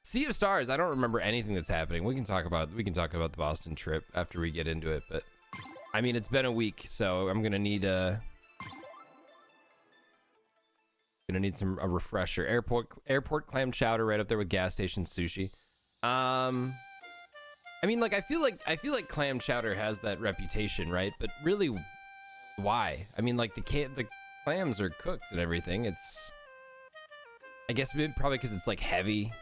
Sea of Stars. I don't remember anything that's happening. We can talk about the Boston trip after we get into it. But I mean, it's been a week, so I'm gonna need a refresher. Airport clam chowder right up there with gas station sushi. I mean, like I feel like clam chowder has that reputation, right? But really, why? I mean, like the clams are cooked and everything. It's, I guess probably because it's like heavy.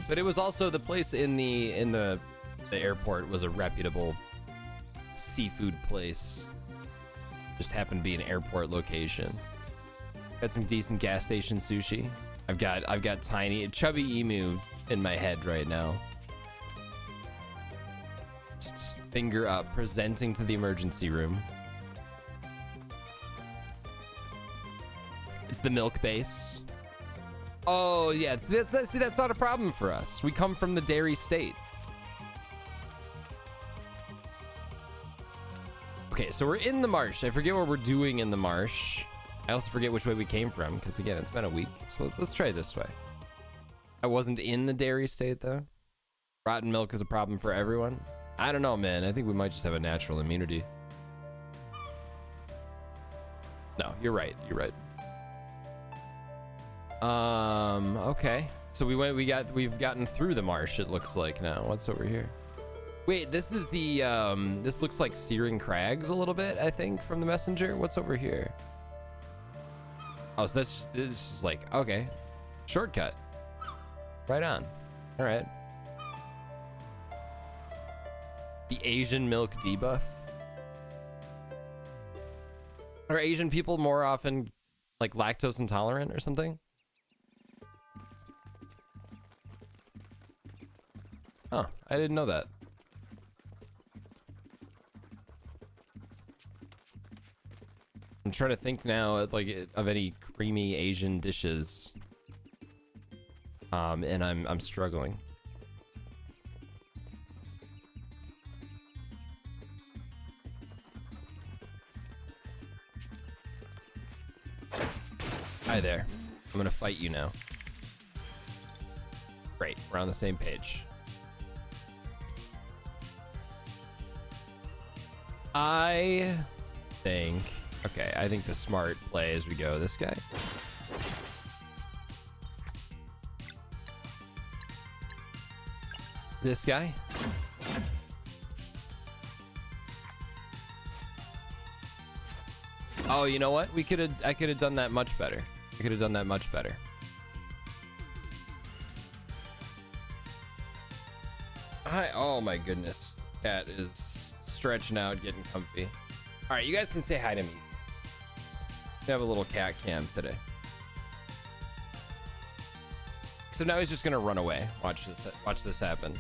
But it was also the place in the airport was a reputable seafood place. Just happened to be an airport location. Got some decent gas station sushi. I've got tiny chubby emu in my head right now. Just finger up, presenting to the emergency room. It's the milk base. Oh yeah, that's not a problem for us. We come from the dairy state. Okay, so we're in the marsh. I forget what we're doing in the marsh. I also forget which way we came from, because again, it's been a week. So let's try this way. I wasn't in the dairy state though. Rotten milk is a problem for everyone. I don't know, man. I think we might just have a natural immunity. No, you're right. You're right. Okay. So we've gotten through the marsh, it looks like now. What's over here? Wait, this is the, this looks like Searing Crags a little bit, I think, from the messenger. What's over here? Oh, so this is like, okay. Shortcut. Right on. All right. The Asian milk debuff. Are Asian people more often like lactose intolerant or something? Oh, I didn't know that. I'm trying to think now of any creamy Asian dishes. And I'm struggling. Hi there. I'm gonna fight you now. Great, we're on the same page. I think the smart play as we go, this guy. This guy. Oh, you know what? I could have done that much better. I could have done that much better. Oh my goodness. Cat is stretching out, getting comfy. All right, you guys can say hi to me. We have a little cat cam today. So now he's just gonna run away. Watch this happen.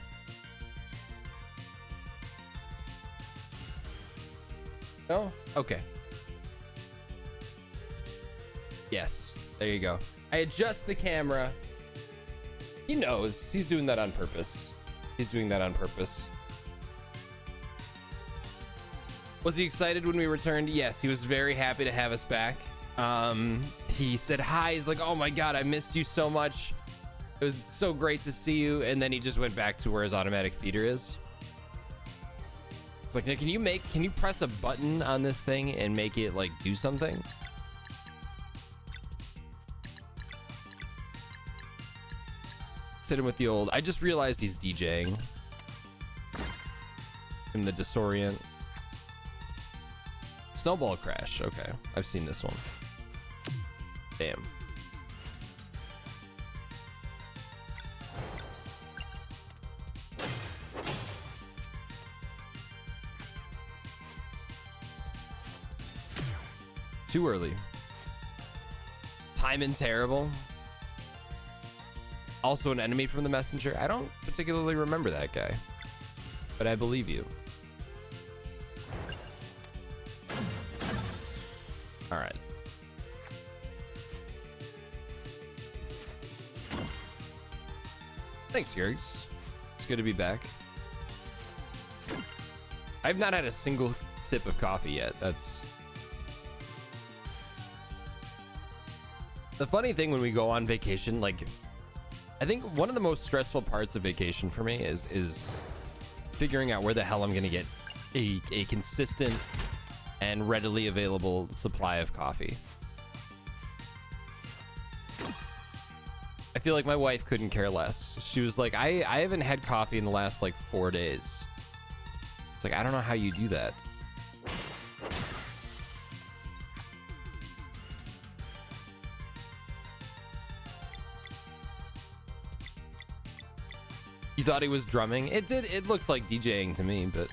No? Okay. Yes, there you go. I adjust the camera. He knows. He's doing that on purpose. He's doing that on purpose. Was he excited when we returned? Yes, he was very happy to have us back. He said hi. He's like, oh my God, I missed you so much. It was so great to see you. And then he just went back to where his automatic feeder is. It's like, can you press a button on this thing and make it like do something? Hit him with the old. I just realized he's DJing. In the disorient. Snowball Crash. Okay, I've seen this one. Damn. Too early. Time and Terrible. Also an enemy from the messenger. I don't particularly remember that guy, but I believe you. All right. Thanks, Yergs. It's good to be back. I've not had a single sip of coffee yet. That's the funny thing when we go on vacation. Like, I think one of the most stressful parts of vacation for me is figuring out where the hell I'm gonna get a consistent and readily available supply of coffee. I feel like my wife couldn't care less. She was like, I haven't had coffee in the last like 4 days. It's like, I don't know how you do that. You thought he was drumming? It looked like DJing to me, but...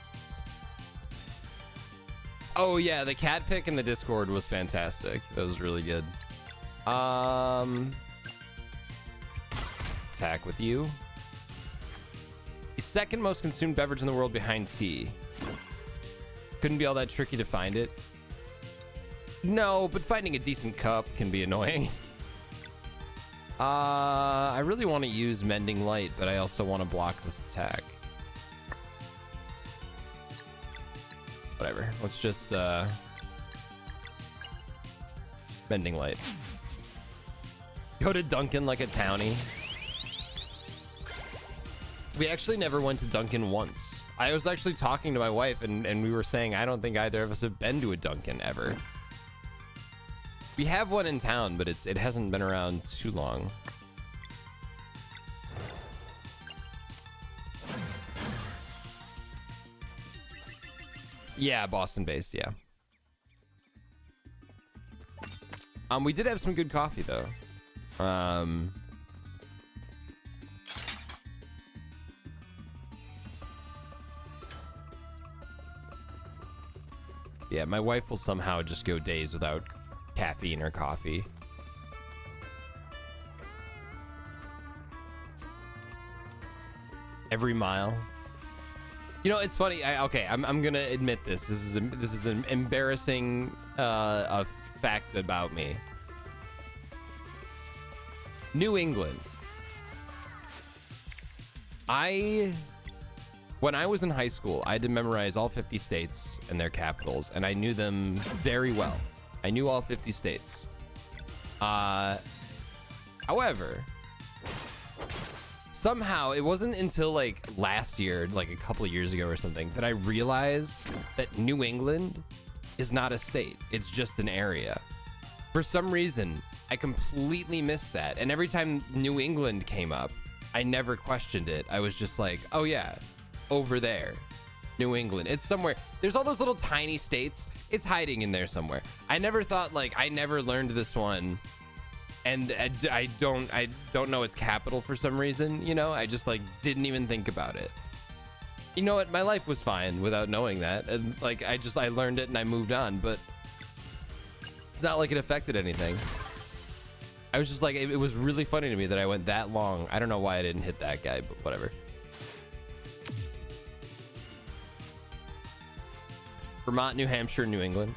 Oh yeah, the cat pick in the Discord was fantastic. That was really good. Attack with you. The second most consumed beverage in the world behind tea. Couldn't be all that tricky to find it. No, but finding a decent cup can be annoying. I really want to use Mending Light, but I also want to block this attack. Whatever. Let's just Mending Light. Go to Dunkin' like a townie. We actually never went to Dunkin' once. I was actually talking to my wife and we were saying I don't think either of us have been to a Dunkin' ever. We have one in town, but it hasn't been around too long. Yeah, Boston-based, yeah. We did have some good coffee though. Yeah, my wife will somehow just go days without caffeine or coffee. Every mile. You know, it's funny. I'm gonna admit this. This is an embarrassing fact about me. New England. When I was in high school, I had to memorize all 50 states and their capitals, and I knew them very well. I knew all 50 states. However, somehow it wasn't until like last year, like a couple of years ago or something, that I realized that New England is not a state. It's just an area. For some reason, I completely missed that. And every time New England came up, I never questioned it. I was just like, oh yeah, over there, New England. It's somewhere. There's all those little tiny states. It's hiding in there somewhere. I never thought, like, I never learned this one, and I don't know its capital for some reason. You know, I just like didn't even think about it. You know what? My life was fine without knowing that, and like I learned it and I moved on. But it's not like it affected anything. I was just like, it was really funny to me that I went that long. I don't know why I didn't hit that guy, but whatever. Vermont, New Hampshire, New England.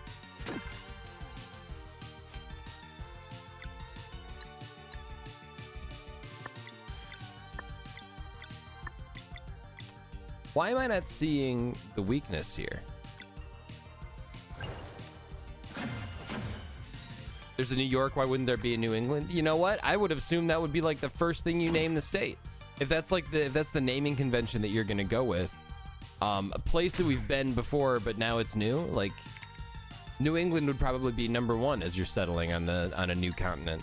Why am I not seeing the weakness here? There's a New York, why wouldn't there be a New England? You know what? I would have assumed that would be like the first thing you name the state. If that's like if that's the naming convention that you're gonna go with. A place that we've been before, but now it's new, like New England would probably be number one as you're settling on a new continent.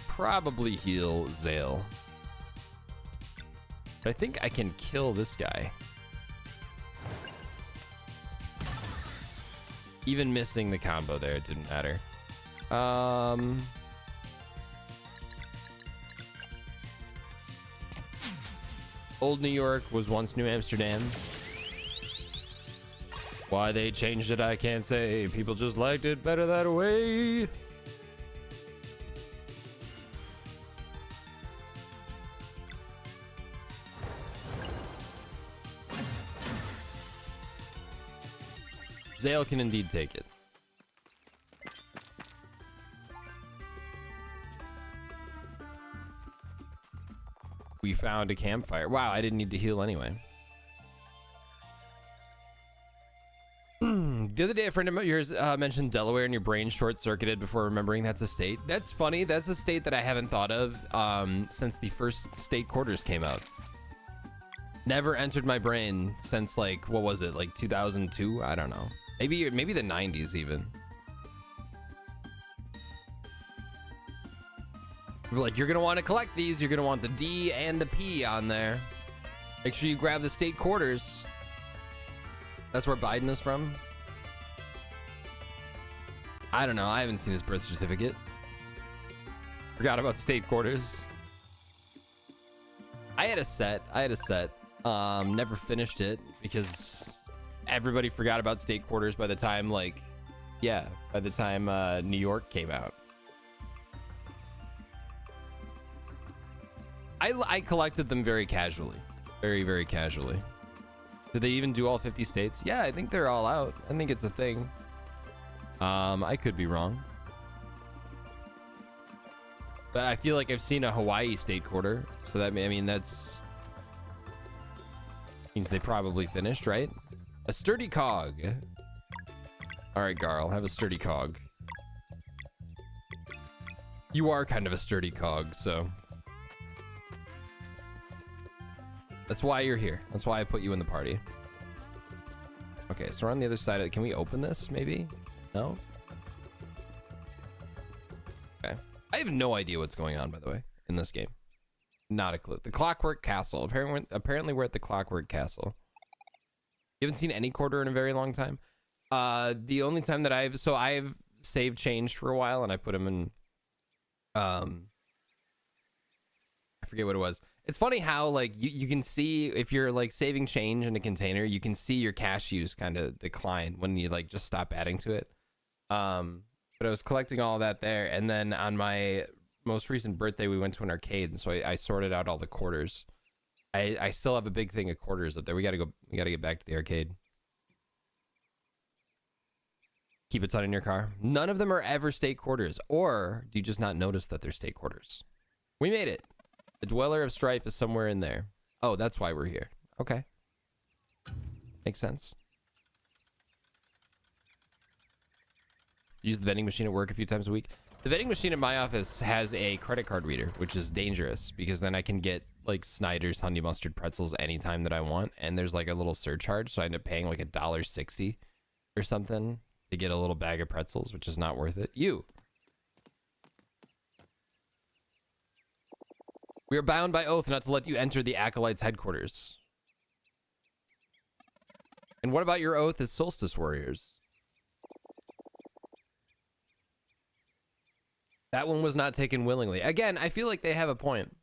Probably heal Zale. But I think I can kill this guy. Even missing the combo there, it didn't matter. Old New York was once New Amsterdam. Why they changed it, I can't say. People just liked it better that way. Zale can indeed take it. We found a campfire. Wow, I didn't need to heal anyway. The other day, a friend of yours mentioned Delaware, and your brain short-circuited before remembering that's a state. That's funny. That's a state that I haven't thought of since the first state quarters came out. Never entered my brain since, like, what was it, like 2002? I don't know. Maybe the 90s even. We're like, you're gonna want to collect these. You're gonna want the D and the P on there. Make sure you grab the state quarters. That's where Biden is from. I don't know. I haven't seen his birth certificate. Forgot about state quarters. I had a set. Never finished it because everybody forgot about state quarters by the time, like, yeah, by the time New York came out. I collected them very casually. Very, very casually. Did they even do all 50 states? Yeah, I think they're all out. I think it's a thing. I could be wrong. But I feel like I've seen a Hawaii state quarter. So that, I mean, that's... means they probably finished, right? A sturdy cog. All right, Garl, have a sturdy cog. You are kind of a sturdy cog, so... that's why you're here. That's why I put you in the party. Okay, so we're on the other side of it. Can we open this, maybe? No? Okay. I have no idea what's going on, by the way, in this game. Not a clue. The Clockwork Castle. Apparently we're at the Clockwork Castle. You haven't seen any quarter in a very long time? The only time that I've saved change for a while, and I put them in... I forget what it was. It's funny how, like, you can see if you're, like, saving change in a container, you can see your cash use kind of decline when you, like, just stop adding to it. But I was collecting all that there, and then on my most recent birthday, we went to an arcade, and so I sorted out all the quarters. I still have a big thing of quarters up there. We gotta get back to the arcade. Keep a ton in your car. None of them are ever state quarters, or do you just not notice that they're state quarters? We made it. The Dweller of Strife is somewhere in there. Oh, that's why we're here. Okay. Makes sense. Use the vending machine at work a few times a week. The vending machine at my office has a credit card reader, which is dangerous because then I can get like Snyder's honey mustard pretzels anytime that I want. And there's like a little surcharge. So I end up paying like $1.60 or something to get a little bag of pretzels, which is not worth it. We are bound by oath not to let you enter the Acolytes' headquarters. And what about your oath as Solstice Warriors? That one was not taken willingly. Again, I feel like they have a point.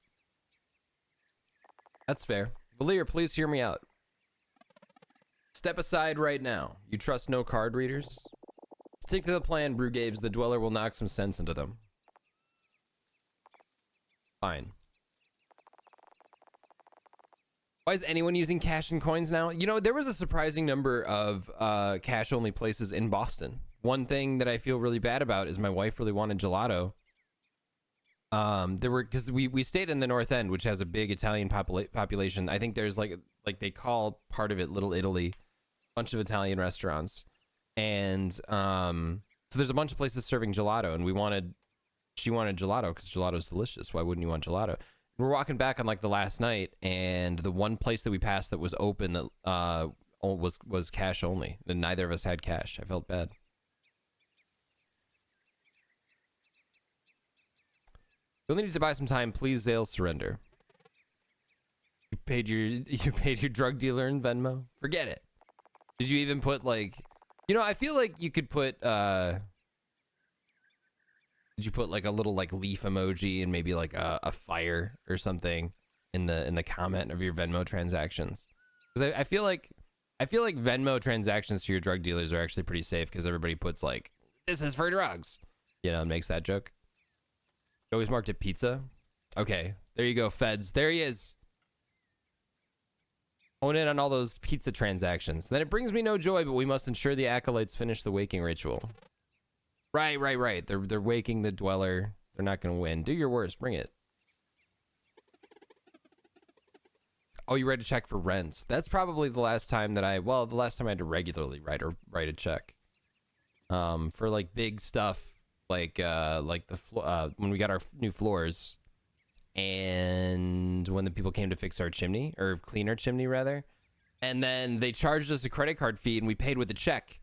That's fair. Valir, please hear me out. Step aside right now. You trust no card readers? Stick to the plan, Brugaves. The Dweller will knock some sense into them. Fine. Why is anyone using cash and coins now? You know, there was a surprising number of cash-only places in Boston. One thing that I feel really bad about is my wife really wanted gelato. Because we stayed in the North End, which has a big Italian population. I think there's like they call part of it Little Italy, a bunch of Italian restaurants, and so there's a bunch of places serving gelato, and she wanted gelato because gelato's delicious. Why wouldn't you want gelato? We're walking back on like the last night, and the one place that we passed that was open that was cash only, and neither of us had cash. I felt bad. You'll need to buy some time. Please, Zale, surrender. You paid your drug dealer in Venmo? Forget it. Did you even put like, you know, I feel like you could put did you put like a little like leaf emoji and maybe like a fire or something in the comment of your Venmo transactions? Because I feel like Venmo transactions to your drug dealers are actually pretty safe because everybody puts like, this is for drugs, you know, and makes that joke. You always marked it pizza. Okay, there you go, Feds. There he is. Hone in on all those pizza transactions. Then it brings me no joy, but we must ensure the Acolytes finish the waking ritual. Right. They're waking the Dweller. They're not going to win. Do your worst. Bring it. Oh, you write a check for rents. That's probably the last time that the last time I had to regularly write a check. for like big stuff, like the when we got our new floors, and when the people came to fix our chimney or clean our chimney rather, and then they charged us a credit card fee and we paid with a check.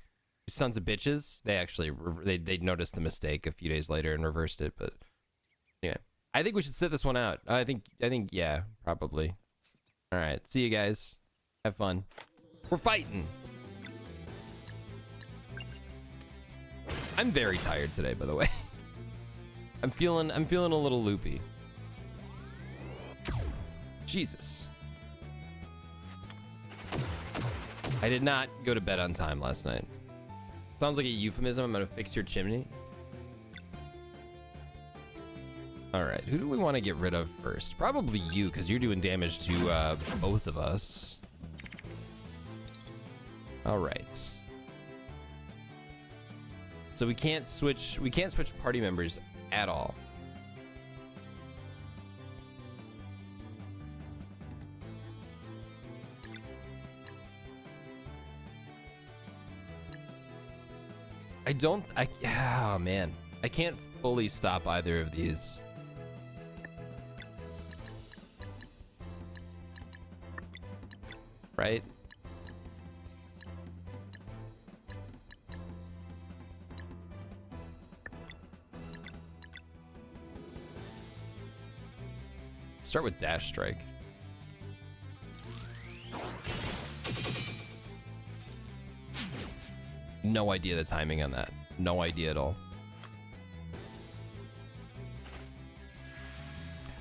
Sons of bitches. They actually they noticed the mistake a few days later and reversed it. But yeah, I think we should sit this one out. I think yeah, probably. All right, see you guys. Have fun. We're fighting. I'm very tired today, by the way. I'm feeling a little loopy. Jesus. I did not go to bed on time last night. Sounds like a euphemism. I'm gonna fix your chimney. All right, who do we want to get rid of first? Probably you, because you're doing damage to both of us. All right. So we can't switch party members at all. Oh man, I can't fully stop either of these. Right? Start with Dash Strike. No idea the timing on that. No idea at all.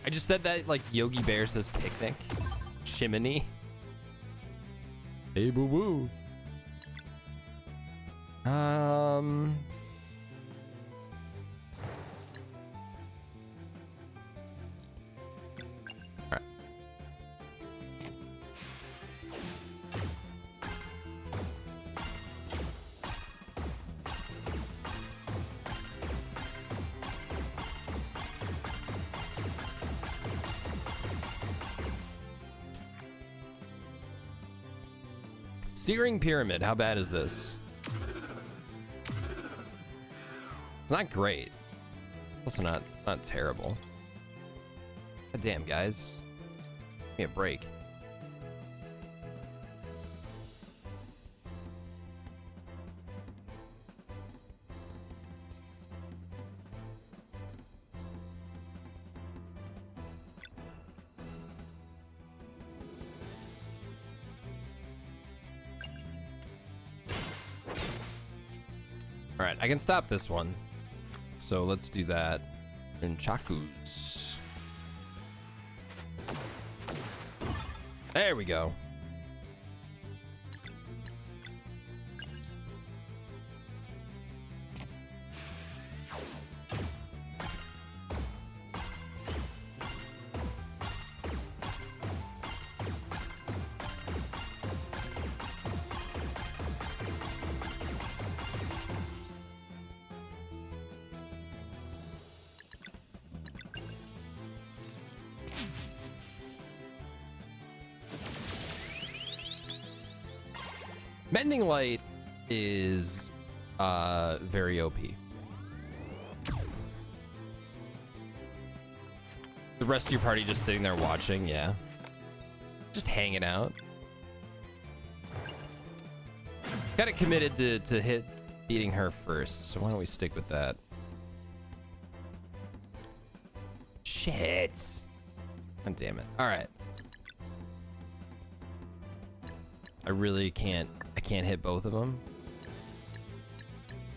I just said that like Yogi Bear says picnic. Chimney. Hey boo boo. Alright. Searing Pyramid, how bad is this? It's not great. Also not terrible. God damn, guys. Give me a break. All right, I can stop this one. So let's do that. Nunchakus. There we go. Mending Light is very OP. The rest of your party just sitting there watching, yeah. Just hanging out. Got it committed to hit beating her first, so why don't we stick with that? Shit. God damn it. All right. I really can't. I can't hit both of them.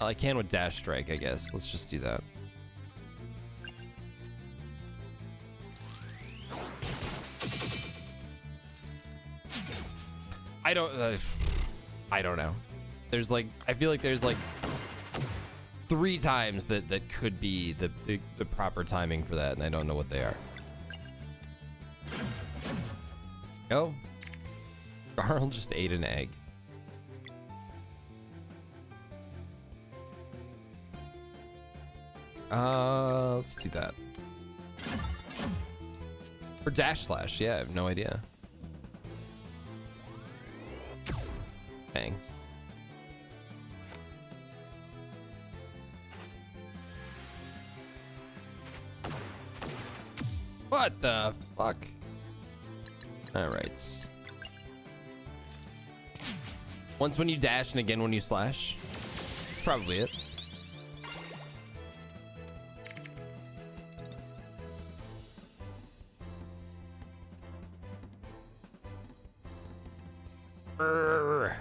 I can with Dash Strike, I guess. Let's just do that. I don't know. There's like, I feel like there's like 3 times that could be the proper timing for that, and I don't know what they are. Oh, Carl just ate an egg. Let's do that. For Dash Slash, yeah, I have no idea. Bang. What the fuck? All right. Once when you dash and again when you slash. That's probably it. Brrr.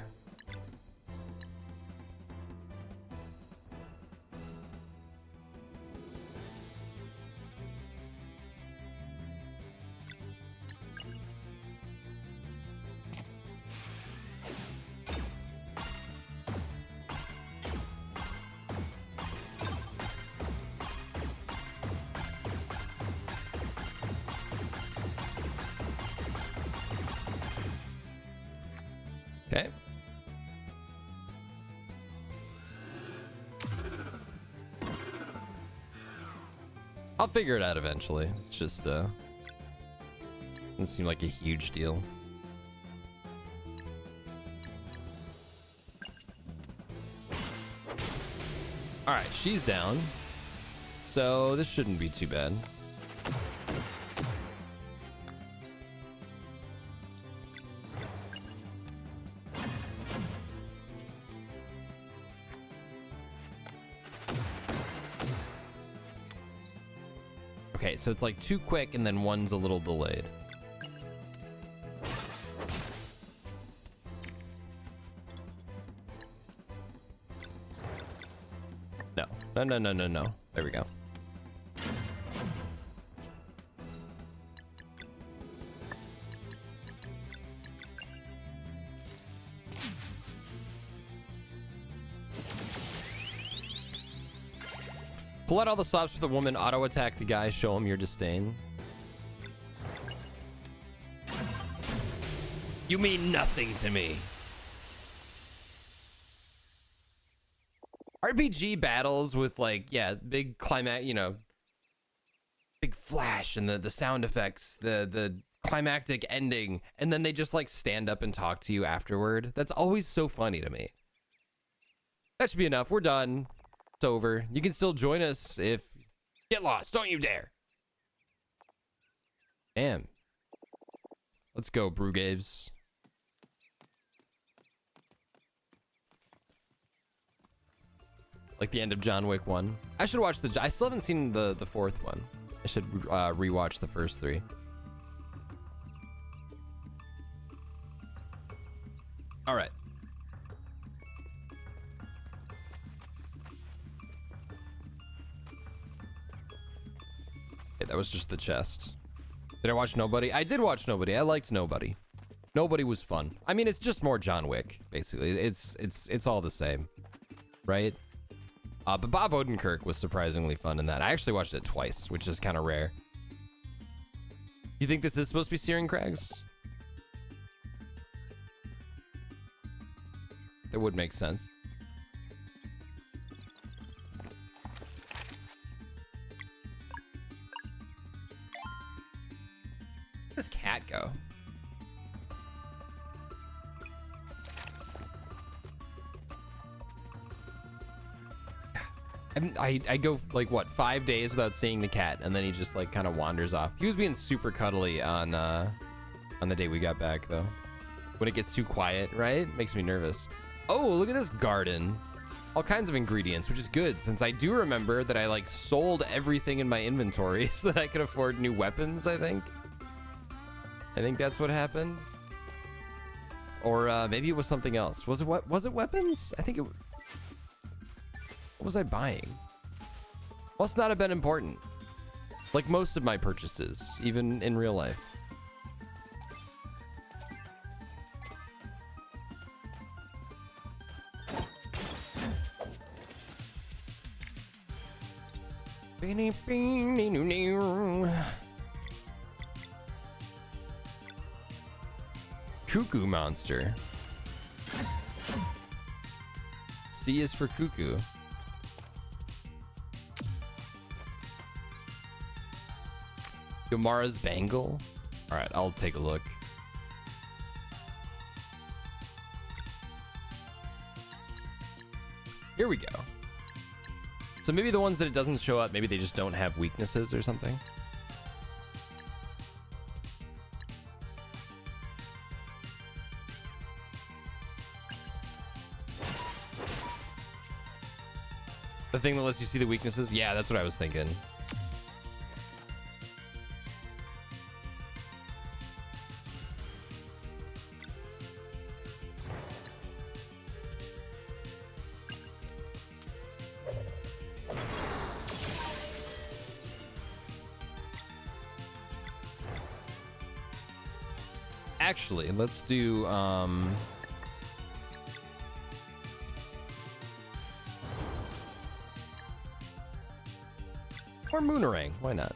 Okay. I'll figure it out eventually. It's just doesn't seem like a huge deal. All right, she's down. So this shouldn't be too bad. Okay, so it's like too quick and then one's a little delayed. No. No, no, no, no, no. There we go. Pull out all the stops for the woman, auto attack the guy, show him your disdain. You mean nothing to me. RPG battles with like, yeah, big climax, you know, big flash and the sound effects, the climactic ending, and then they just like stand up and talk to you afterward. That's always so funny to me. That should be enough. We're done. It's over. You can still join us if... Get lost. Don't you dare. Damn. Let's go, Brugaves. Like the end of John Wick 1. I should watch the... I still haven't seen the fourth one. I should rewatch the first three. All right. Okay, that was just the chest. Did I watch Nobody? I did watch Nobody. I liked Nobody. Nobody was fun. I mean, it's just more John Wick, basically. It's all the same, right? But Bob Odenkirk was surprisingly fun in that. I actually watched it twice, which is kind of rare. You think this is supposed to be Searing Crags? That would make sense. Where'd this cat go? I go like what 5 days without seeing the cat, and then he just like kind of wanders off. He was being super cuddly on the day we got back though. When it gets too quiet, right? Makes me nervous. Oh, look at this garden. All kinds of ingredients, which is good since I do remember that I like sold everything in my inventory so that I could afford new weapons, I think that's what happened. Or maybe it was something else. Was it weapons? I think it... What was I buying? Must not have been important. Like most of my purchases, even in real life. Cuckoo monster. C is for cuckoo. Yomara's bangle. All right, I'll take a look. Here we go. So maybe the ones that it doesn't show up, maybe they just don't have weaknesses or something. The thing that lets you see the weaknesses? Yeah, that's what I was thinking. Actually, let's do or Moonerang, why not?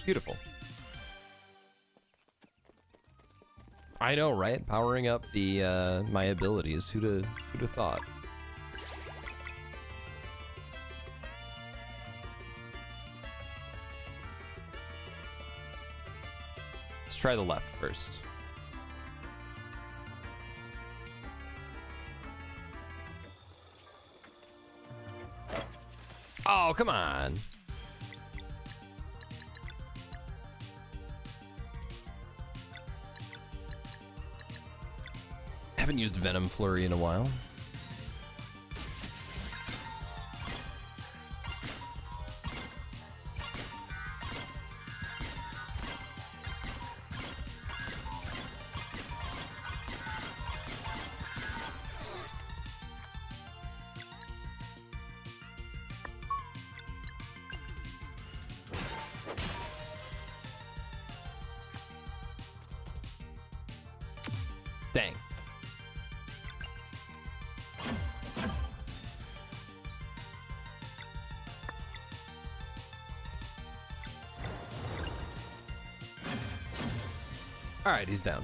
Beautiful. I know, right? Powering up the my abilities. Who'da thought? Let's try the left first. Oh, come on. Haven't used Venom Flurry in a while. Dang. All right, he's down.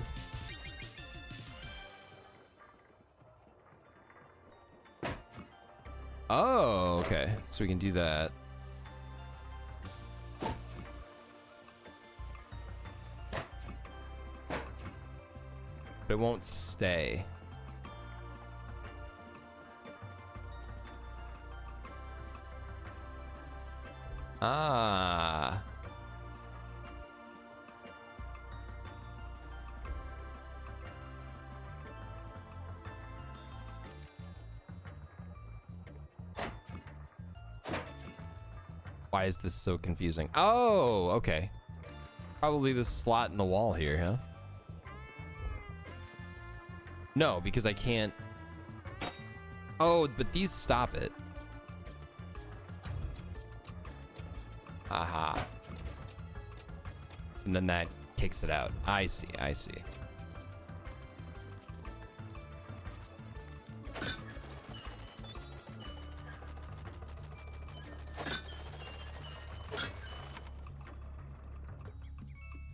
Oh, okay. So we can do that. But it won't stay. Ah. Why is this so confusing? Oh, okay. Probably this slot in the wall here, huh? No, because I can't. Oh, but these stop it. Aha. And then that kicks it out. I see, I see.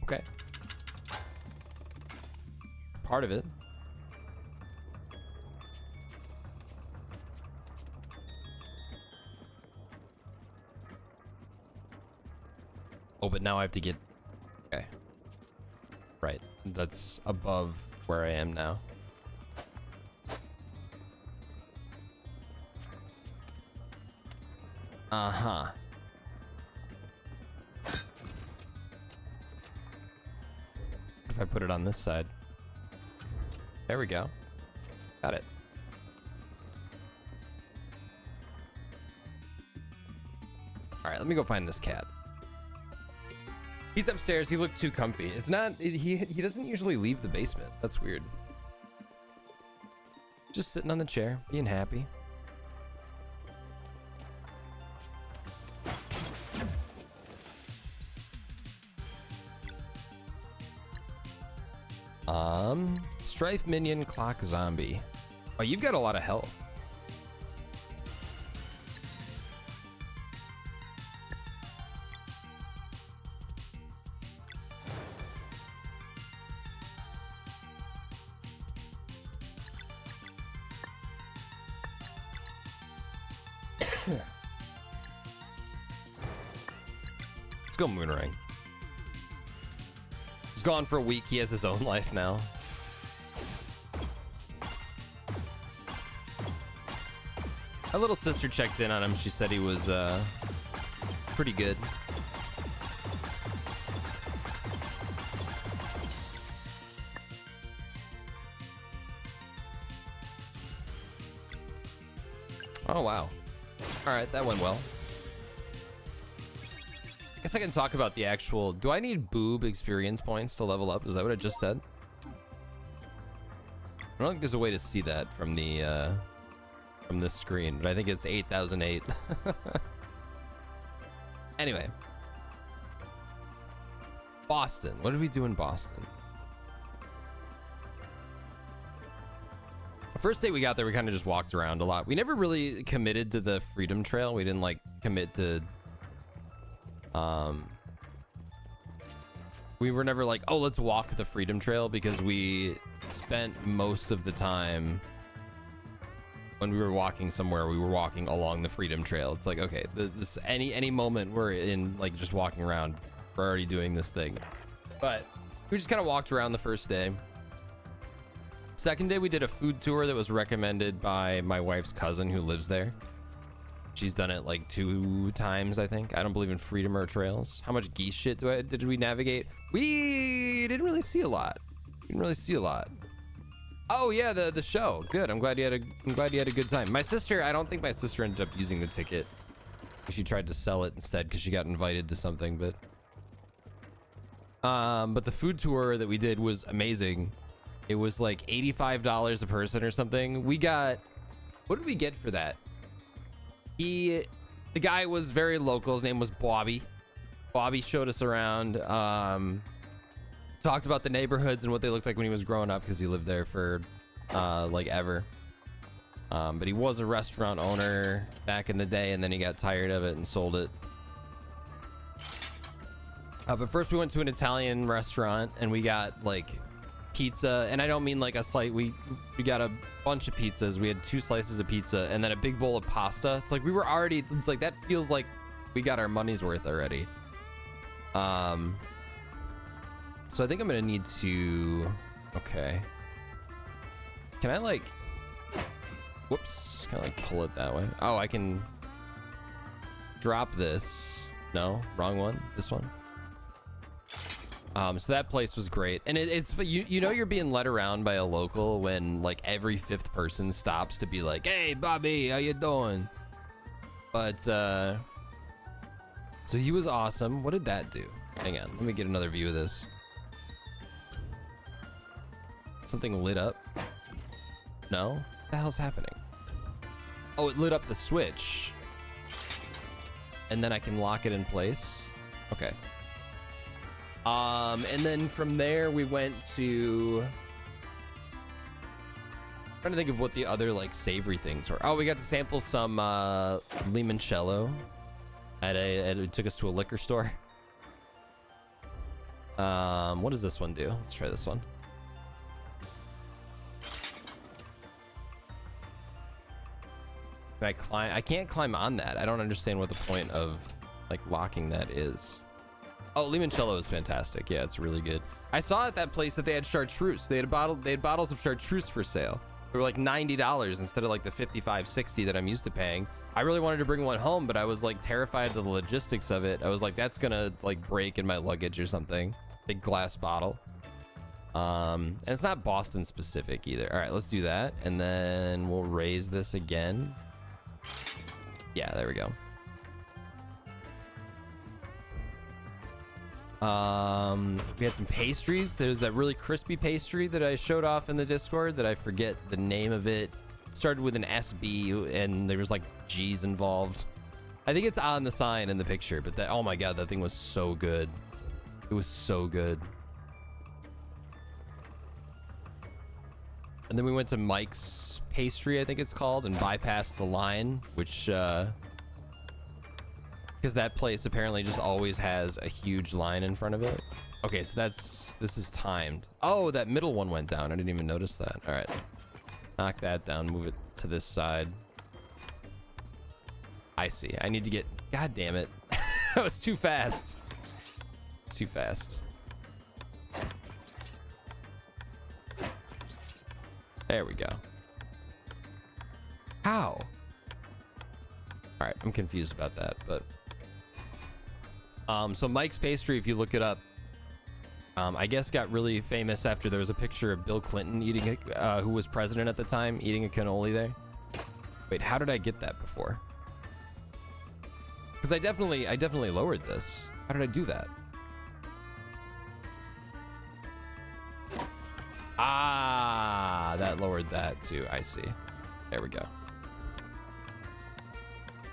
Okay. Part of it. Oh, but now I have to get... Okay. Right. That's above where I am now. Uh-huh. If I put it on this side. There we go. Got it. All right, let me go find this cat. He's upstairs. He looked too comfy. It's not. He doesn't usually leave the basement. That's weird. Just sitting on the chair, being happy. Strife minion, clock zombie. Oh, you've got a lot of health. Let's go Moonerang. He's gone for a week. He has his own life now. My little sister checked in on him. She said he was pretty good. Oh, wow. All right, that went well. I guess I can talk about the actual... Do I need boob experience points to level up? Is that what I just said? I don't think there's a way to see that from the from this screen, but I think it's 8,008. Anyway. Boston. What did we do in Boston? The first day we got there, we kind of just walked around a lot. We never really committed to the Freedom Trail. We didn't like commit to we were never like, oh, let's walk the Freedom Trail, because we spent most of the time when we were walking somewhere, we were walking along the Freedom Trail. It's like, okay, this any moment we're in like just walking around, we're already doing this thing. But we just kind of walked around the first day. Second day, we did a food tour that was recommended by my wife's cousin who lives there. She's done it like 2 times, I think. I don't believe in freedom or trails. How much geese shit did we navigate? We didn't really see a lot. Oh yeah, the show. Good. I'm glad you had a good time. My sister, I don't think my sister ended up using the ticket. She tried to sell it instead because she got invited to something, but the food tour that we did was amazing. It was like $85 a person or something. We got, what did we get for that? The guy was very local. His name was Bobby. Bobby showed us around, talked about the neighborhoods and what they looked like when he was growing up, because he lived there for like ever. But he was a restaurant owner back in the day, and then he got tired of it and sold it. But first we went to an Italian restaurant and we got like pizza, and I don't mean like a slice. We got a bunch of pizzas. We had 2 slices of pizza and then a big bowl of pasta. It's like we were already, it's like that feels like we got our money's worth already. So I think I'm gonna need to, okay, can I like, whoops, can I like pull it that way? Oh, I can drop this. No, wrong one. This one. So that place was great, and it's you know you're being led around by a local when like every 5th person stops to be like, hey Bobby, how you doing? But so he was awesome. What did that do? Hang on, let me get another view of this. Something lit up. No, what the hell's happening? Oh, it lit up the switch, and then I can lock it in place. Okay. And then from there we went to, I'm trying to think of what the other like savory things were. Oh, we got to sample some limoncello it took us to a liquor store. What does this one do? Let's try this one. Can I climb? I can't climb on that. I don't understand what the point of like locking that is. Oh, limoncello is fantastic. Yeah, it's really good. I saw at that place that they had chartreuse. They had bottles of chartreuse for sale. They were like $90 instead of like the $55, $60 that I'm used to paying. I really wanted to bring one home, but I was like terrified of the logistics of it. I was like, that's gonna like break in my luggage or something. Big glass bottle. And it's not Boston specific either. All right, let's do that. And then we'll raise this again. Yeah, there we go. We had some pastries. There's that really crispy pastry that I showed off in the Discord that I forget the name of it. It started with an SB and there was like G's involved. I think it's on the sign in the picture, but that, oh my God, that thing was so good. It was so good. And then we went to Mike's Pastry, I think it's called, and bypassed the line, which, because that place apparently just always has a huge line in front of it. Okay, so this is timed. Oh, that middle one went down. I didn't even notice that. All right, knock that down, move it to this side. I see. I need to get, God damn it. That was too fast. Too fast. There we go. How? All right, I'm confused about that, but so Mike's Pastry, if you look it up, I guess got really famous after there was a picture of Bill Clinton eating who was president at the time, eating a cannoli there. Wait, how did I get that before? Because I definitely lowered this. How did I do that? Ah, that lowered that too. I see. There we go.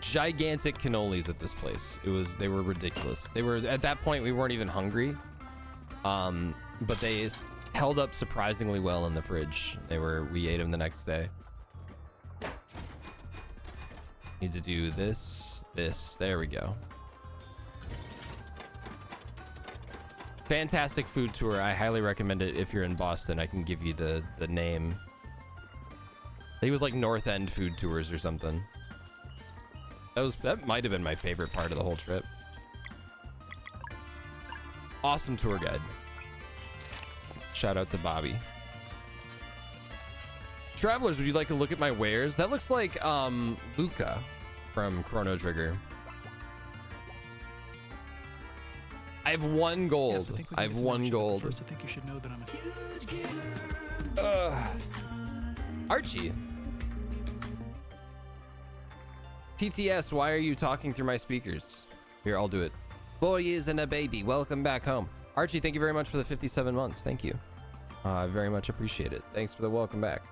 Gigantic cannolis at this place. They were ridiculous. They were, at that point we weren't even hungry. But they held up surprisingly well in the fridge. We ate them the next day. Need to do this, there we go. Fantastic food tour. I highly recommend it if you're in Boston. I can give you the name. I think it was like North End Food Tours or something. That might have been my favorite part of the whole trip. Awesome tour guide. Shout out to Bobby. Travelers, would you like to look at my wares? That looks like Luca from Chrono Trigger. I have 1 gold. Yes, I have 1 gold. First, I think you should know that I'm a Archie. TTS, why are you talking through my speakers? Here, I'll do it. 4 years and a baby. Welcome back home. Archie, thank you very much for the 57 months. Thank you. I very much appreciate it. Thanks for the welcome back.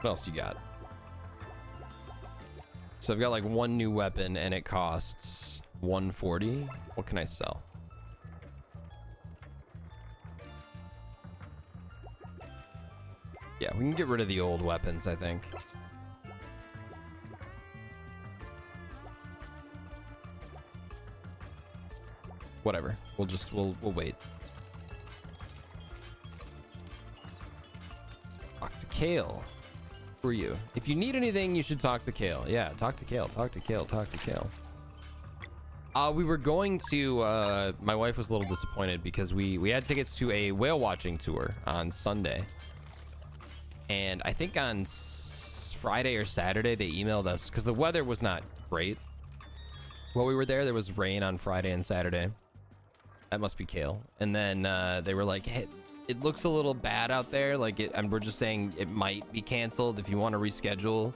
What else you got? So I've got like 1 new weapon and it costs 140. What can I sell? Yeah, we can get rid of the old weapons, I think. Whatever. We'll wait. Talk to Kale. Who are you? If you need anything, you should talk to Kale. Yeah, talk to Kale. Talk to Kale. Talk to Kale. We were going to, my wife was a little disappointed because we had tickets to a whale watching tour on Sunday. And I think on Friday or Saturday, they emailed us because the weather was not great. While we were there was rain on Friday and Saturday. That must be Kale. And then they were like, hey, it looks a little bad out there. Like and we're just saying it might be canceled if you want to reschedule,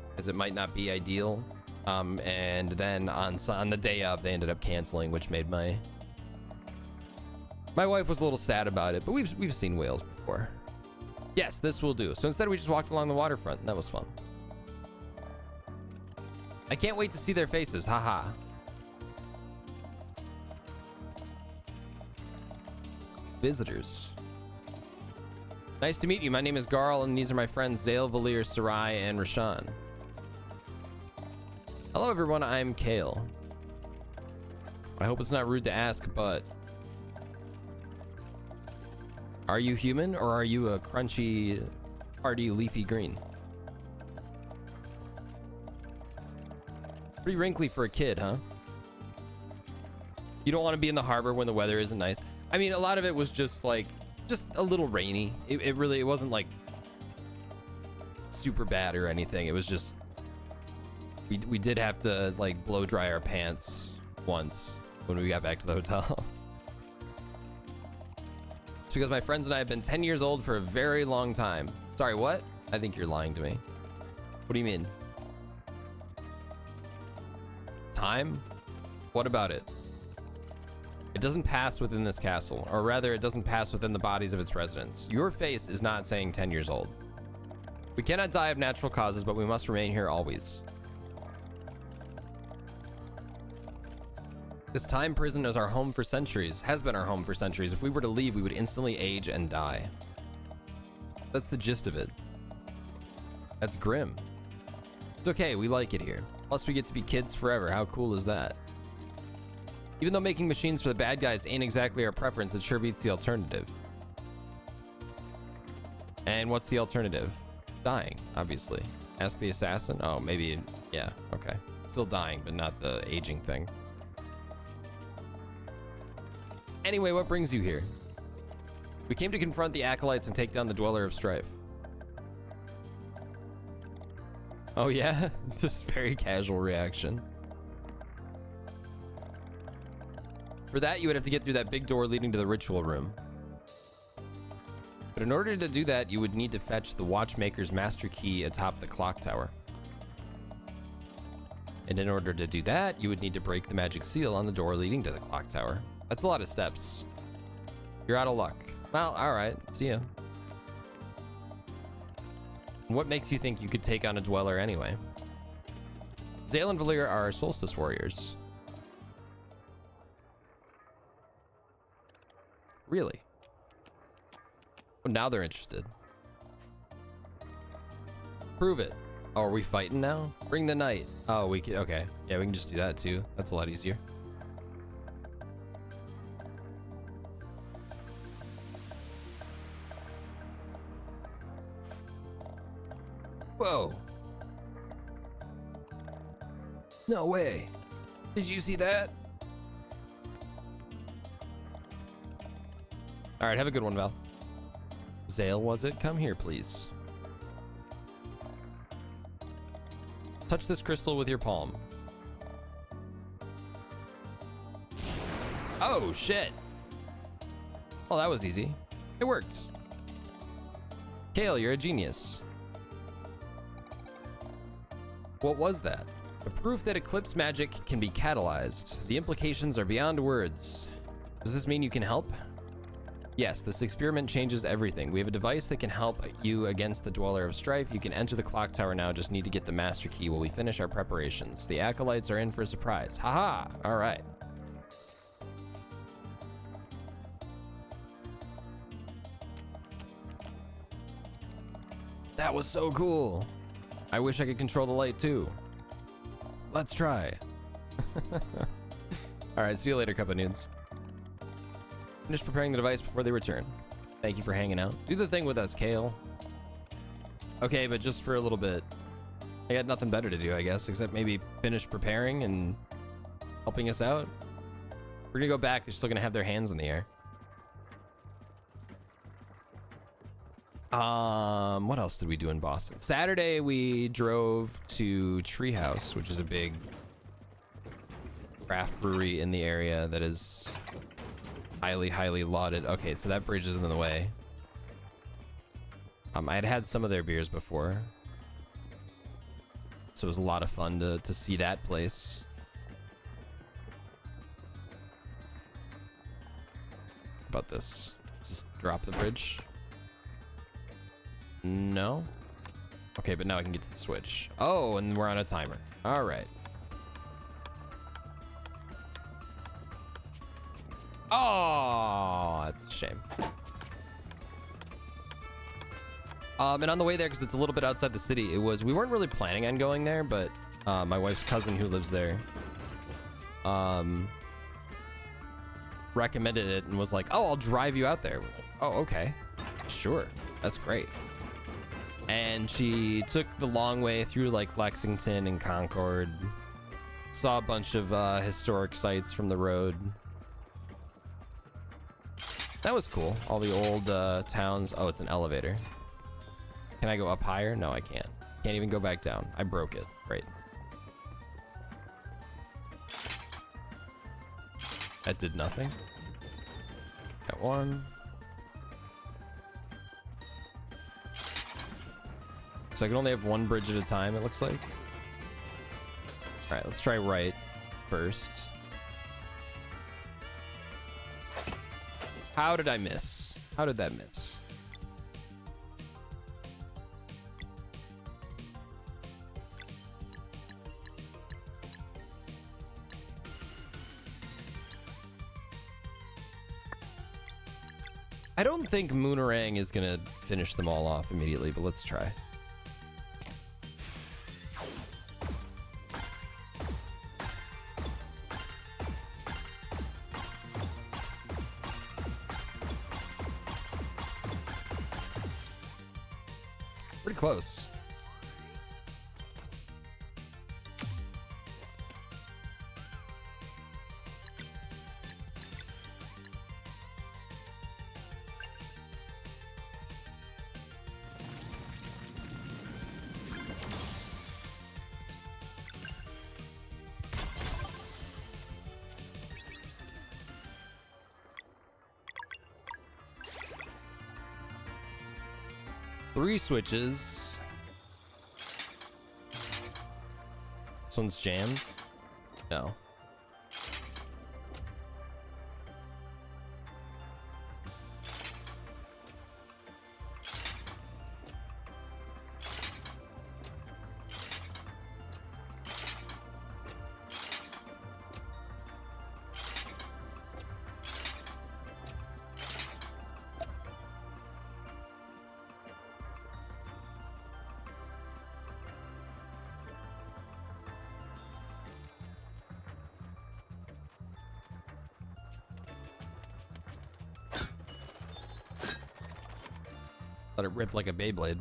because it might not be ideal. And then on the day of, they ended up canceling, which made my wife was a little sad about it. But we've seen whales before. Yes, this will do. So instead we just walked along the waterfront, and that was fun. I can't wait to see their faces. Haha. Visitors. Nice to meet you. My name is Garl, and these are my friends Zale, Valir, Sarai, and Rashan. Hello, everyone. I'm Kale. I hope it's not rude to ask, but are you human, or are you a crunchy, hearty, leafy green? Pretty wrinkly for a kid, huh? You don't want to be in the harbor when the weather isn't nice. I mean, a lot of it was just like, just a little rainy. It wasn't like super bad or anything. It was just, we did have to like blow dry our pants once when we got back to the hotel. It's because my friends and I have been 10 years old for a very long time. Sorry, what? I think you're lying to me. What do you mean? Time? What about it? It doesn't pass within this castle, or rather, it doesn't pass within the bodies of its residents. Your face is not saying 10 years old. We cannot die of natural causes, but we must remain here always. This time prison is our home for centuries, has been our home for centuries. If we were to leave, we would instantly age and die. That's the gist of it. That's grim. It's okay, we like it here. Plus, we get to be kids forever. How cool is that? Even though making machines for the bad guys ain't exactly our preference, it sure beats the alternative. And what's the alternative? Dying, obviously. Ask the assassin? Oh, maybe, yeah, okay. Still dying, but not the aging thing. Anyway, what brings you here? We came to confront the acolytes and take down the Dweller of Strife. Oh yeah? Just very casual reaction. For that, you would have to get through that big door leading to the ritual room. But in order to do that, you would need to fetch the Watchmaker's master key atop the clock tower. And in order to do that, you would need to break the magic seal on the door leading to the clock tower. That's a lot of steps. You're out of luck. Well, all right, see ya. What makes you think you could take on a Dweller anyway? Zale and Valir are Solstice warriors. Really? Oh, now they're interested. Prove it. Oh, are we fighting now? Bring the knight. Oh, we can, okay. Yeah, we can just do that too. That's a lot easier. Whoa. No way. Did you see that? All right, have a good one, Val. Zale, was it? Come here, please. Touch this crystal with your palm. Oh, shit. Oh, that was easy. It worked. Kale, you're a genius. What was that? A proof that eclipse magic can be catalyzed. The implications are beyond words. Does this mean you can help? Yes, this experiment changes everything. We have a device that can help you against the Dweller of Strife. You can enter the clock tower now, just need to get the master key while we finish our preparations. The acolytes are in for a surprise. Haha, all right. That was so cool. I wish I could control the light too. Let's try. All right, see you later, Cup of Nudes. Finish preparing the device before they return. Thank you for hanging out. Do the thing with us, Kale. Okay, but just for a little bit. I got nothing better to do, I guess, except maybe finish preparing and helping us out. We're gonna go back. They're still gonna have their hands in the air. What else did we do in Boston? Saturday, we drove to Treehouse, which is a big craft brewery in the area that is highly, highly lauded. Okay, so that bridge is in the way. I had had some of their beers before, so it was a lot of fun to see that place. How about this? Let's just drop the bridge. No? Okay, but now I can get to the switch. Oh, and we're on a timer. All right. Oh, that's a shame. And on the way there, because it's a little bit outside the city, we weren't really planning on going there, but my wife's cousin who lives there recommended it and was like, oh, I'll drive you out there. We're like, oh, okay. Sure. That's great. And she took the long way through like Lexington and Concord. Saw a bunch of historic sites from the road. That was cool. All the old towns. Oh, it's an elevator. Can I go up higher? No, I can't. Can't even go back down. I broke it. Great. That did nothing. Got one. So I can only have one bridge at a time, it looks like. All right, let's try right first. How did I miss? How did that miss? I don't think Moonerang is gonna finish them all off immediately, but let's try. Pretty close. 3 switches. This one's jammed. No. Let it rip like a Beyblade.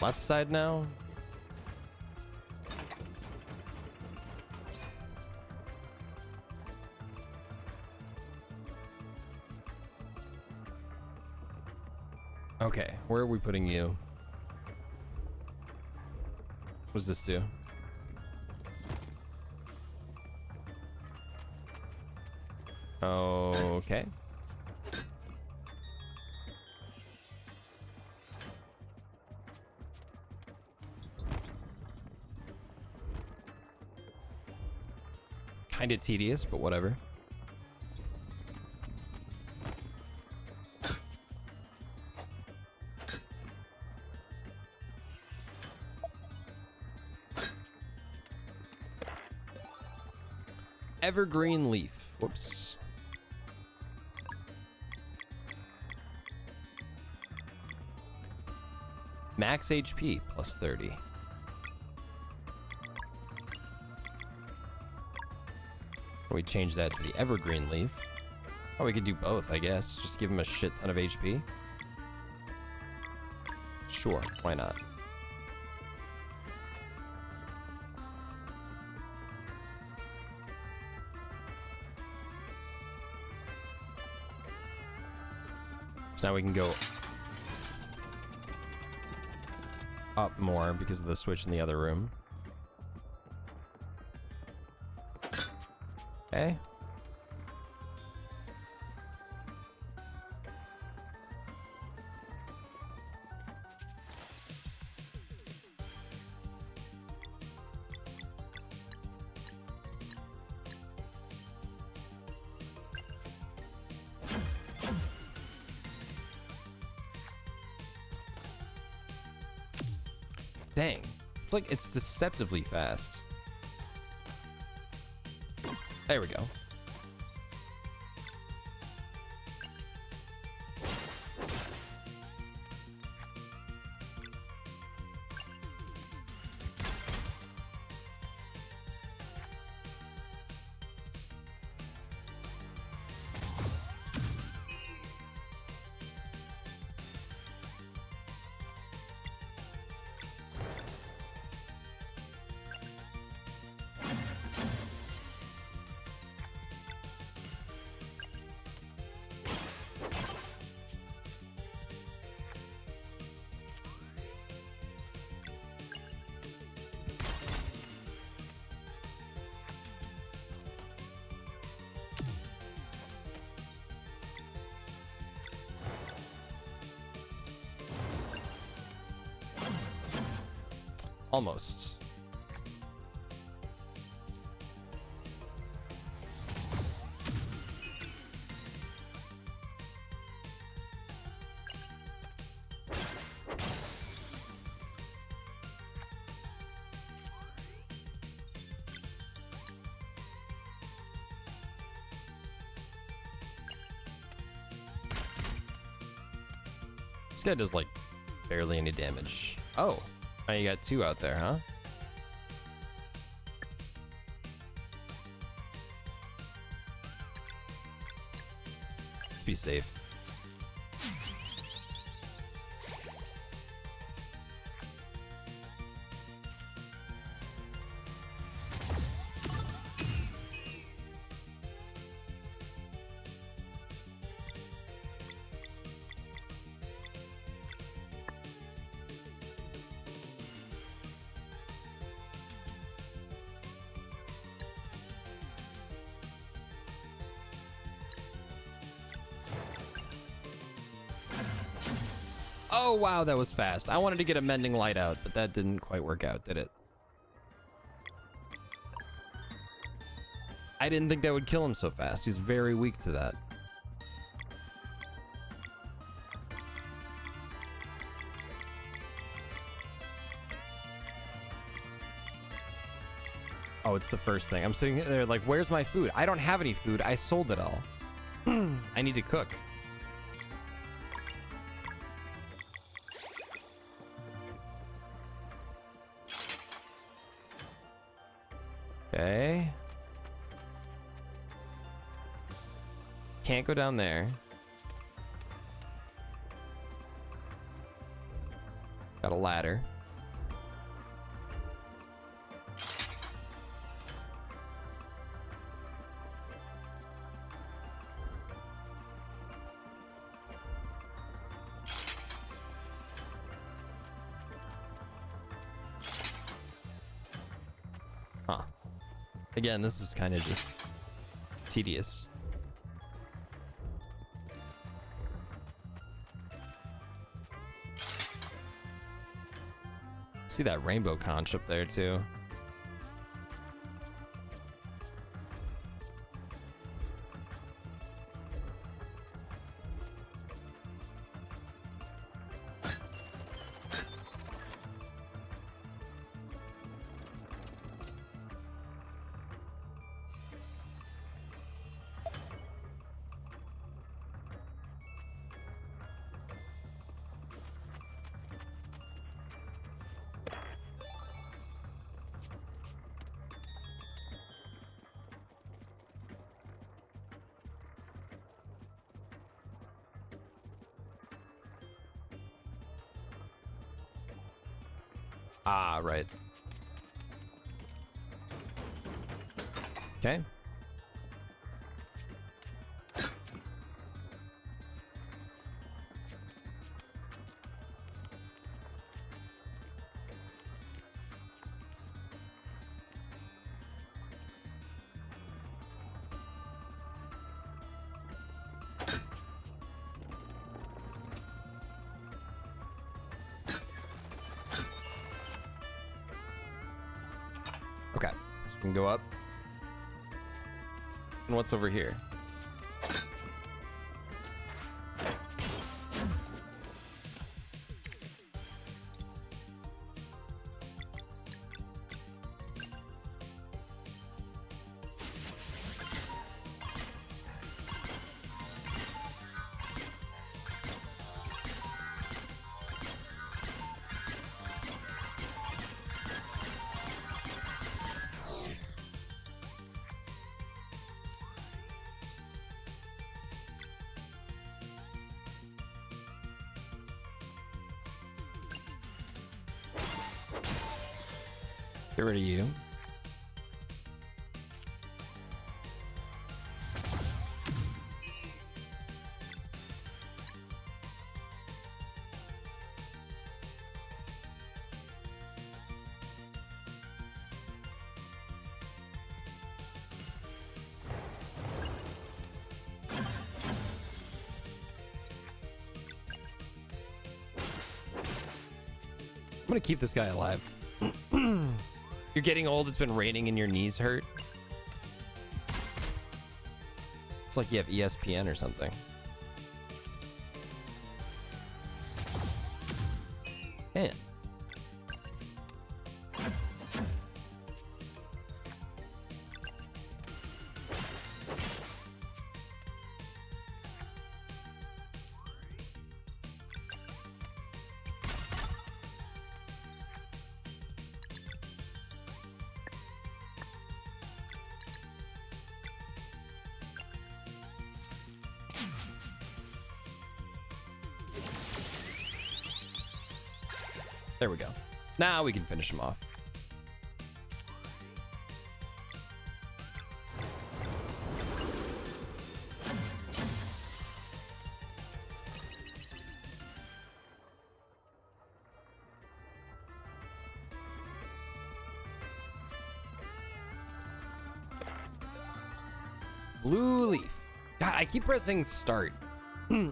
Left side now. Okay, where are we putting you? What does this do? Okay. Kinda tedious, but whatever. Evergreen leaf. Whoops. Max HP plus 30. We change that to the evergreen leaf. Oh, we could do both, I guess. Just give him a shit ton of HP. Sure, why not? So now we can go up more because of the switch in the other room. Okay. Dang. It's like it's deceptively fast. There we go. Almost. This guy does like barely any damage. Oh. Oh, you got 2 out there, huh? Let's be safe. Oh, wow, that was fast. I wanted to get a mending light out, but that didn't quite work out, did it? I didn't think that would kill him so fast. He's very weak to that. Oh, it's the first thing. I'm sitting there like, where's my food? I don't have any food. I sold it all. I need to cook. Okay. Can't go down there. Got a ladder. Huh. Again, this is kind of just tedious. See that rainbow conch up there too. Ah, right. Okay. Okay, so we can go up. And what's over here? Get rid of you. I'm gonna keep this guy alive. You're getting old, it's been raining and your knees hurt. It's like you have ESPN or something. Man. There we go. Now we can finish him off. Blue leaf. God, I keep pressing start.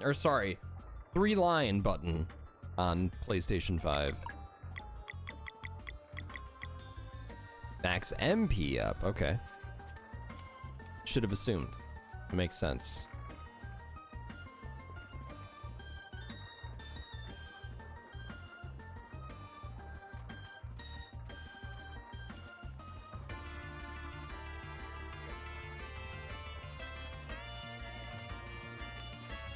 Or sorry, 3 line button on PlayStation 5. Max MP up. Okay. Should have assumed. It makes sense.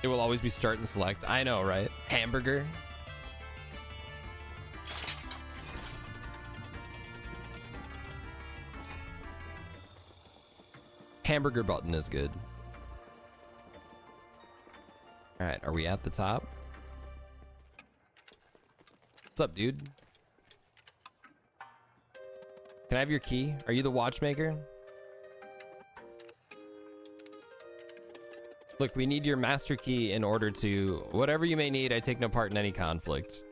It will always be start and select. I know, right? Hamburger. Hamburger button is good. All right, are we at the top? What's up, dude? Can I have your key? Are you the watchmaker? Look, we need your master key in order to... Whatever you may need, I take no part in any conflict.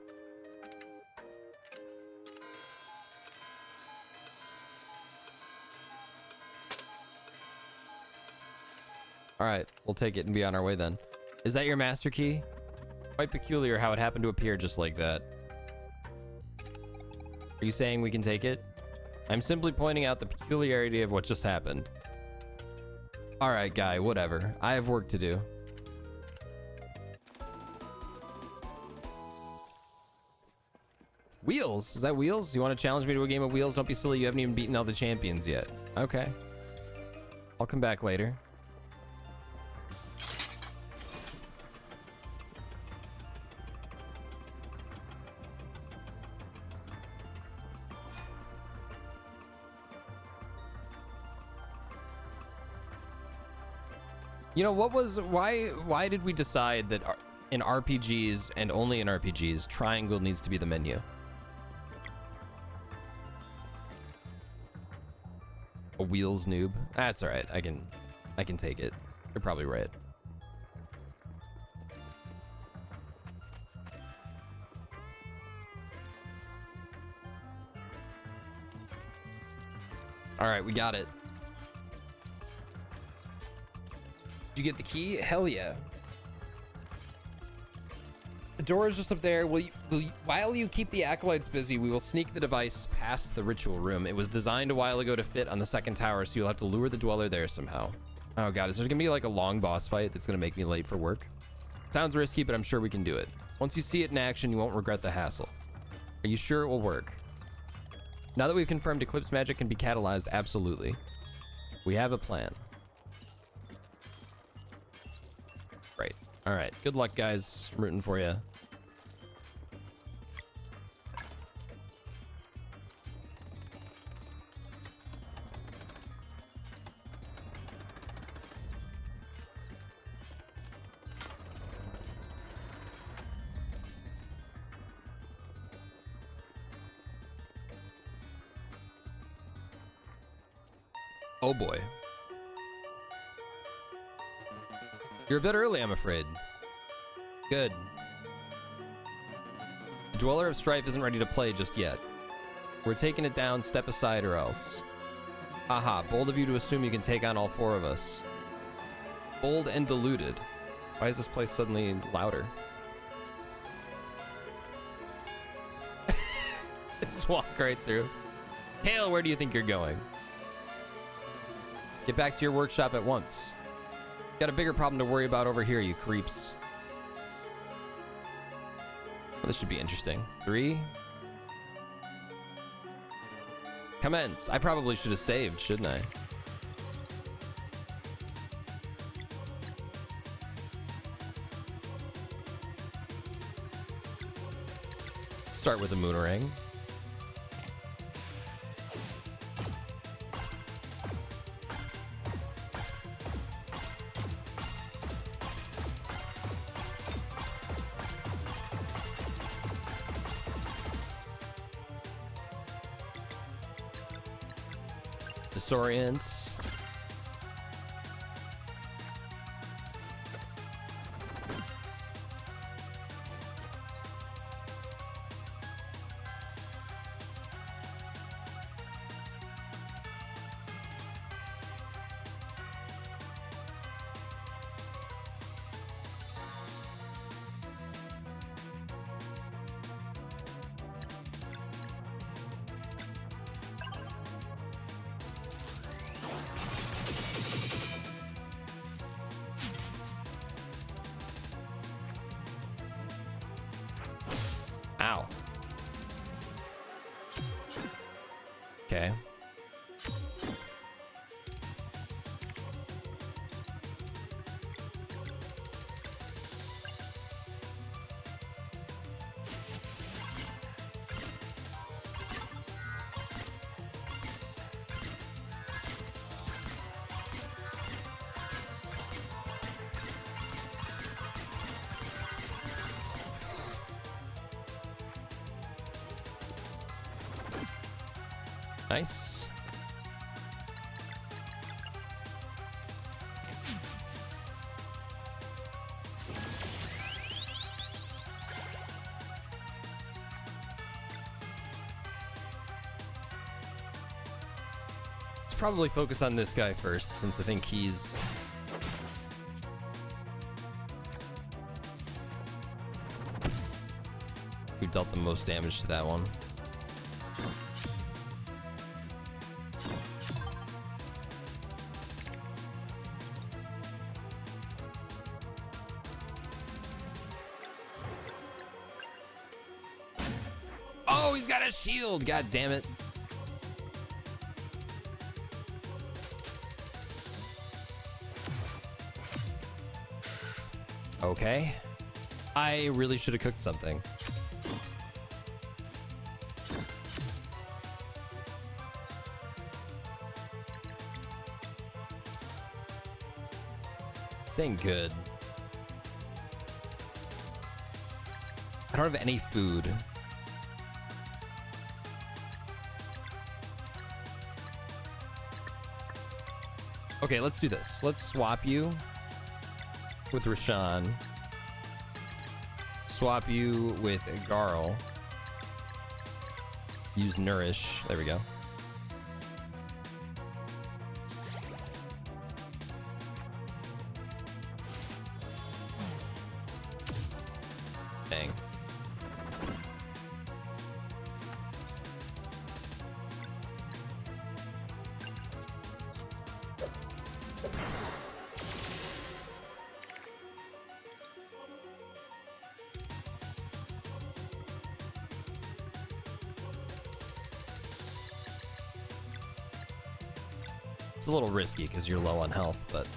All right, we'll take it and be on our way then. Is that your master key? Quite peculiar how it happened to appear just like that. Are you saying we can take it? I'm simply pointing out the peculiarity of what just happened. All right, guy, whatever. I have work to do. Wheels? Is that Wheels? You want to challenge me to a game of Wheels? Don't be silly. You haven't even beaten all the champions yet. Okay. I'll come back later. You know, why did we decide that in RPGs and only in RPGs, triangle needs to be the menu? A Wheels noob? That's all right. I can take it. You're probably right. All right, we got it. Did you get the key? Hell yeah. The door is just up there. While you keep the acolytes busy, we will sneak the device past the ritual room. It was designed a while ago to fit on the second tower, so you'll have to lure the dweller there somehow. Oh god, is there gonna be like a long boss fight that's gonna make me late for work? Sounds risky, but I'm sure we can do it. Once you see it in action, you won't regret the hassle. Are you sure it will work? Now that we've confirmed Eclipse magic can be catalyzed, absolutely. We have a plan. Right. All right. Good luck, guys. I'm rooting for you. Oh boy. You're a bit early, I'm afraid. Good. The Dweller of Strife isn't ready to play just yet. We're taking it down, step aside or else. Haha, bold of you to assume you can take on all four of us. Bold and deluded. Why is this place suddenly louder? Just walk right through. Kale, where do you think you're going? Get back to your workshop at once. Got a bigger problem to worry about over here, you creeps. Well, this should be interesting. 3. Commence. I probably should have saved, shouldn't I? Start with a Moonerang. Disorients. Ow. Okay. Nice. Let's probably focus on this guy first, since I think he's... who dealt the most damage to that one. Oh, he's got a shield! God damn it. Okay. I really should have cooked something. This ain't good. I don't have any food. Okay, let's do this. Let's swap you with Roshan. Swap you with Garl. Use Nourish. There we go. Dang. It's a little risky because you're low on health, but...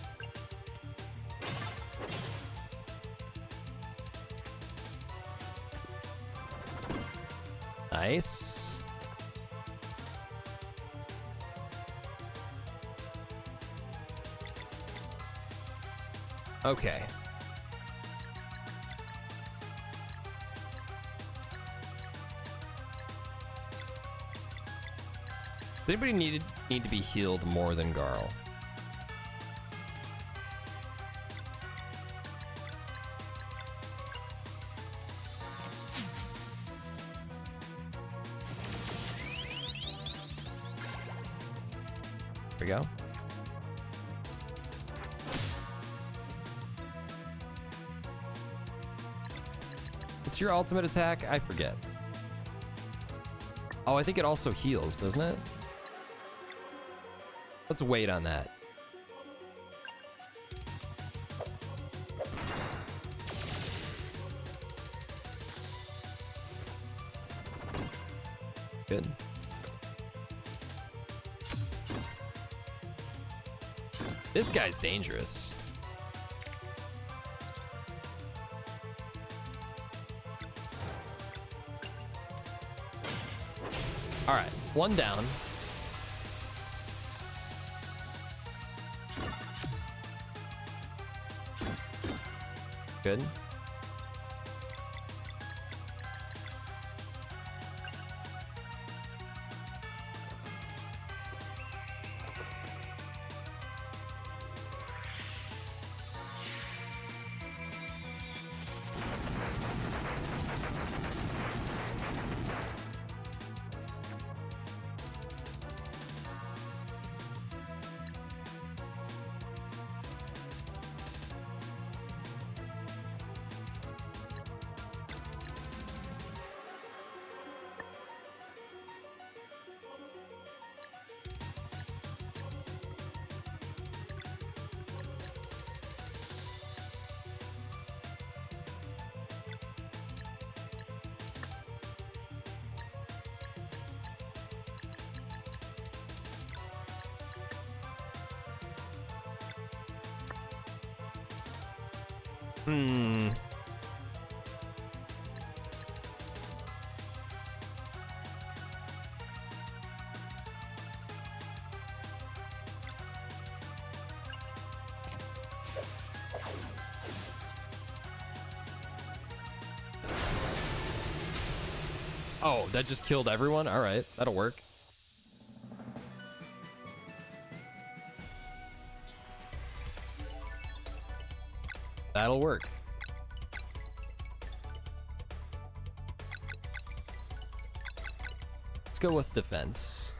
Nice. Okay. Does anybody need to be healed more than Garl? There we go. What's your ultimate attack? I forget. Oh, I think it also heals, doesn't it? Let's wait on that. Good. This guy's dangerous. All right, one down. Good. Hmm. Oh, that just killed everyone? All right, that'll work. That'll work. Let's go with defense.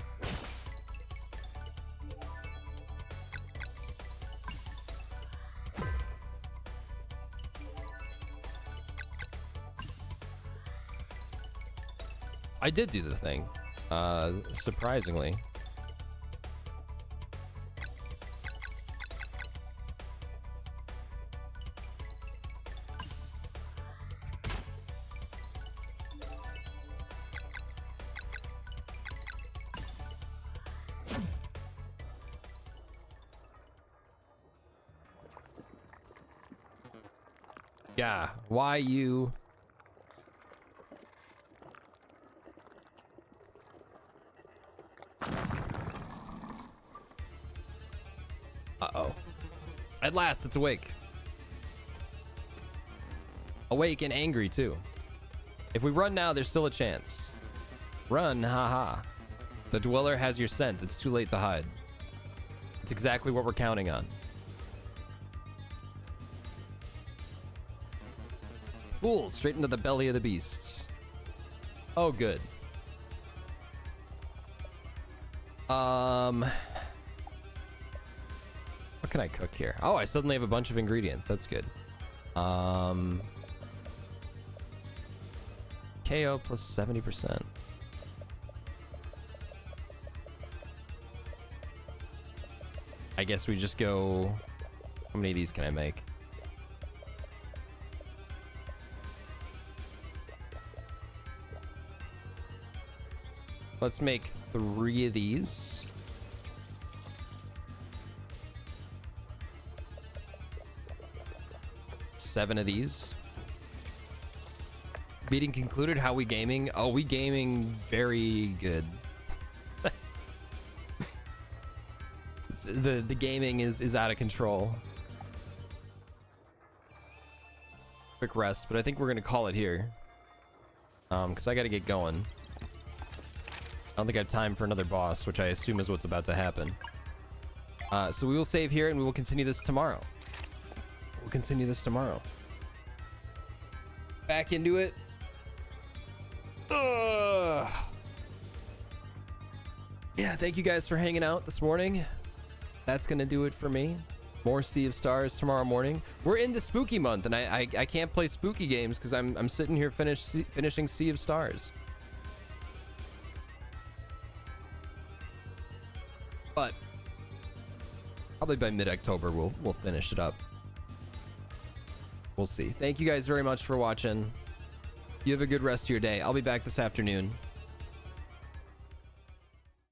I did do the thing, surprisingly. Yeah, why you? Uh-oh. At last, it's awake. Awake and angry, too. If we run now, there's still a chance. Run, haha. The Dweller has your scent. It's too late to hide. It's exactly what we're counting on. Fools, straight into the belly of the beast. Oh, good. What can I cook here? Oh, I suddenly have a bunch of ingredients. That's good. KO plus 70%. I guess we just go... How many of these can I make? Let's make 3 of these. Seven of these. Meeting concluded. How we gaming? Oh, we gaming very good. the gaming is out of control. Quick rest, but I think we're gonna call it here. Because I gotta get going. I don't think I have time for another boss, which I assume is what's about to happen. So we will save here and we will continue this tomorrow. We'll continue this tomorrow. Back into it. Ugh. Yeah, thank you guys for hanging out this morning. That's gonna do it for me. More Sea of Stars tomorrow morning. We're into spooky month, and I can't play spooky games because I'm sitting here finishing Sea of Stars. But probably by mid-October we'll finish it up. We'll see. Thank you guys very much for watching. You have a good rest of your day. I'll be back this afternoon.